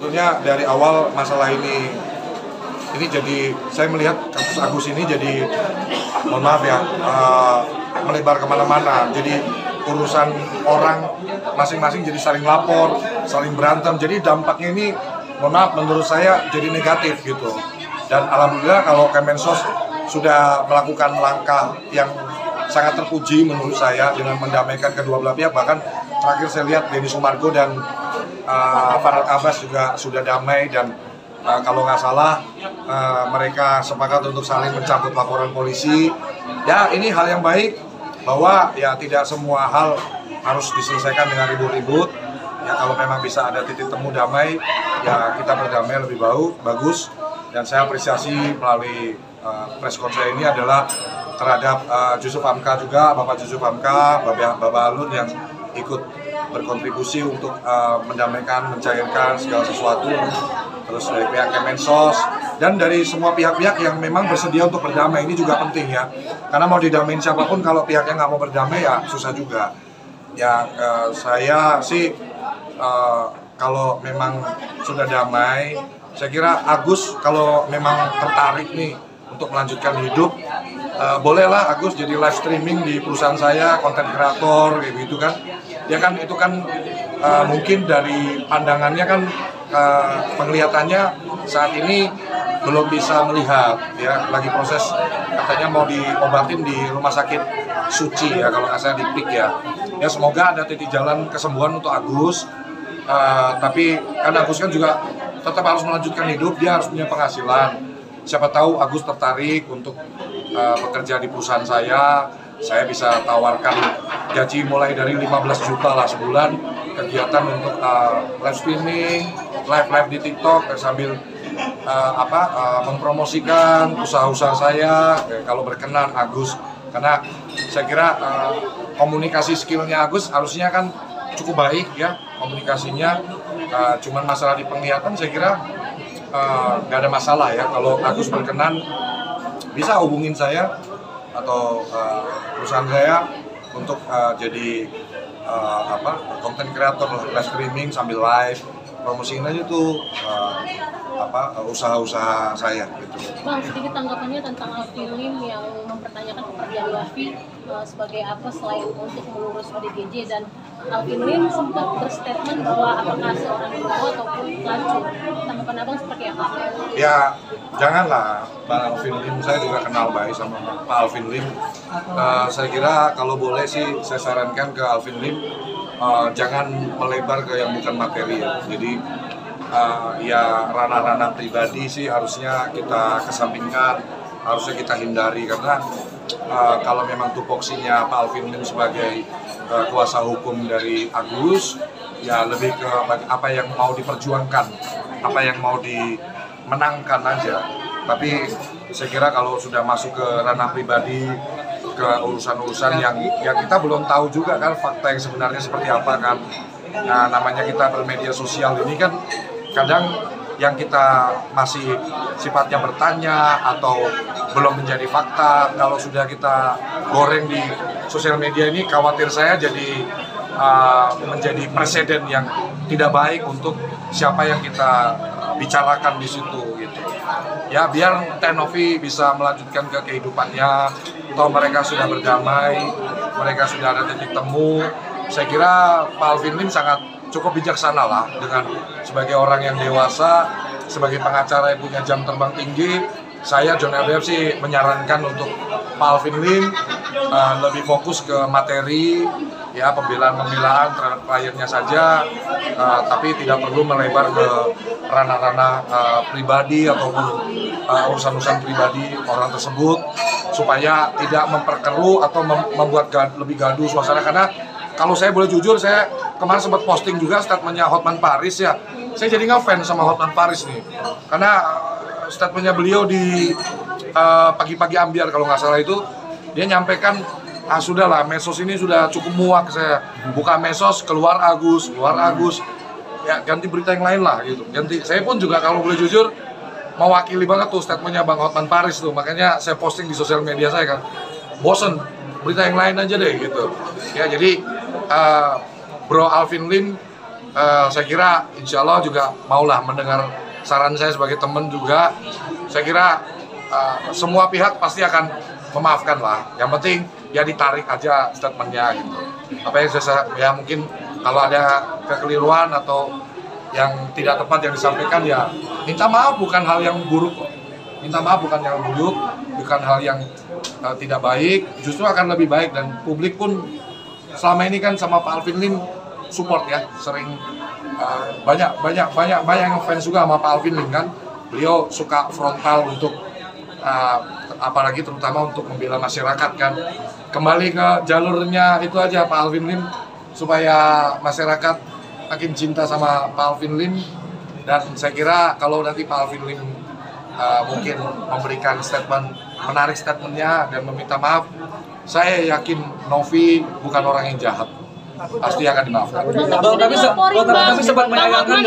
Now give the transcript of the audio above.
sebetulnya dari awal masalah ini jadi saya melihat kasus Agus ini jadi, mohon maaf ya, melebar kemana-mana. Jadi urusan orang masing-masing jadi saling lapor, saling berantem. Jadi dampaknya ini, mohon maaf, menurut saya jadi negatif gitu. Dan alhamdulillah kalau Kemensos sudah melakukan langkah yang sangat terpuji menurut saya dengan mendamaikan kedua belah pihak. Bahkan terakhir saya lihat Denny Sumargo dan Farhad Abbas juga sudah damai, dan kalau nggak salah mereka sepakat untuk saling mencabut laporan polisi. Ya, ini hal yang baik bahwa ya tidak semua hal harus diselesaikan dengan ribut-ribut. Ya, kalau memang bisa ada titik temu damai, ya kita berdamai lebih bagus. Dan saya apresiasi melalui press conference ini adalah terhadap Jusuf Hamka juga, Bapak Jusuf Hamka, Bapak Alun yang ikut berkontribusi untuk mendamaikan, mencairkan segala sesuatu. Terus dari pihak Kemensos dan dari semua pihak-pihak yang memang bersedia untuk berdamai, ini juga penting ya. Karena mau didamain siapapun, kalau pihaknya nggak mau berdamai ya susah juga. Ya saya sih kalau memang sudah damai, saya kira Agus kalau memang tertarik nih untuk melanjutkan hidup, bolehlah Agus jadi live streaming di perusahaan saya, konten kreator kayak gitu kan. Ya kan itu kan mungkin dari pandangannya kan penglihatannya saat ini belum bisa melihat ya, lagi proses katanya mau diobatin di rumah sakit Suci ya kalau nggak salah, di PIK ya. Ya semoga ada titik jalan kesembuhan untuk Agus, tapi kan Agus kan juga tetap harus melanjutkan hidup, dia harus punya penghasilan. Siapa tahu Agus tertarik untuk bekerja di perusahaan saya bisa tawarkan gaji mulai dari 15 juta lah sebulan, kegiatan untuk live streaming, live di TikTok sambil mempromosikan usaha-usaha saya kalau berkenan Agus. Karena saya kira komunikasi skillnya Agus harusnya kan cukup baik ya komunikasinya, cuman masalah di penglihatan saya kira nggak ada masalah ya. Kalau Agus berkenan bisa hubungin saya atau perusahaan saya untuk jadi konten kreator live streaming sambil live promosiin aja tuh usaha-usaha saya gitu. Bang, sedikit tanggapannya tentang Alvin Lim yang mempertanyakan pekerjaan Wafi sebagai apa selain untuk mengurus ODGJ, dan Alvin Lim sempat berstatement bahwa apakah seorang guru ataupun pelacur. Tanggapan abang seperti apa? Ya janganlah Bang Alvin Lim, saya juga kenal baik sama Pak Alvin Lim. Saya kira kalau boleh sih saya sarankan ke Alvin Lim jangan melebar ke yang bukan materi ya. Jadi ya ranah-ranah pribadi sih harusnya kita kesampingkan, harusnya kita hindari, karena kalau memang tupoksinya Pak Alvin Lim sebagai kuasa hukum dari Agus, ya lebih ke apa yang mau diperjuangkan, apa yang mau dimenangkan aja. Tapi saya kira kalau sudah masuk ke ranah pribadi, ke urusan-urusan yang ya kita belum tahu juga kan fakta yang sebenarnya seperti apa kan. Nah, namanya kita bermedia sosial ini kan kadang yang kita masih sifatnya bertanya atau belum menjadi fakta, kalau sudah kita goreng di sosial media ini, khawatir saya jadi menjadi presiden yang tidak baik untuk siapa yang kita bicarakan di situ gitu. Ya biar Tenovi bisa melanjutkan ke kehidupannya, atau mereka sudah berdamai, mereka sudah ada titik temu. Saya kira Pak Alvin Lim sangat cukup bijaksana lah, dengan sebagai orang yang dewasa, sebagai pengacara yang punya jam terbang tinggi. Saya John LDF sih menyarankan untuk Pak Alvin Lim lebih fokus ke materi ya, pembelaan terhadap kliennya saja, tapi tidak perlu melebar ke ranah-ranah pribadi ataupun urusan-urusan pribadi orang tersebut, supaya tidak memperkeruh atau membuat lebih gaduh suasana. Karena kalau saya boleh jujur, saya kemarin sempat posting juga statementnya Hotman Paris ya. Saya jadi ngefans sama Hotman Paris nih, karena statementnya beliau di pagi-pagi ambiar kalau nggak salah itu, dia nyampaikan sudahlah, medsos ini sudah cukup muak, saya buka medsos keluar Agus, ya ganti berita yang lain lah gitu. Ganti. Saya pun juga kalau boleh jujur mewakili banget tuh statementnya Bang Hotman Paris tuh, makanya saya posting di sosial media saya kan, bosen berita yang lain aja deh gitu. Ya jadi Bro Alvin Lim saya kira insya Allah juga maulah mendengar saran saya sebagai teman juga. Saya kira semua pihak pasti akan memaafkan lah. Yang penting ya ditarik aja statementnya gitu. Apa yang ya mungkin kalau ada kekeliruan atau yang tidak tepat yang disampaikan ya minta maaf, bukan hal yang buruk kok. Minta maaf bukan yang buruk, bukan hal yang tidak baik, justru akan lebih baik. Dan publik pun selama ini kan sama Pak Alvin Lim support ya, sering banyak yang fans juga sama Pak Alvin Lim kan. Beliau suka frontal untuk apalagi terutama untuk membela masyarakat kan. Kembali ke jalurnya itu aja Pak Alvin Lim, supaya masyarakat makin cinta sama Pak Alvin Lim. Dan saya kira kalau nanti Pak Alvin Lim mungkin memberikan statement, menarik statementnya dan meminta maaf, saya yakin Novi bukan orang yang jahat, pasti akan dimaafkan. Bang, tapi sempat menyayangkan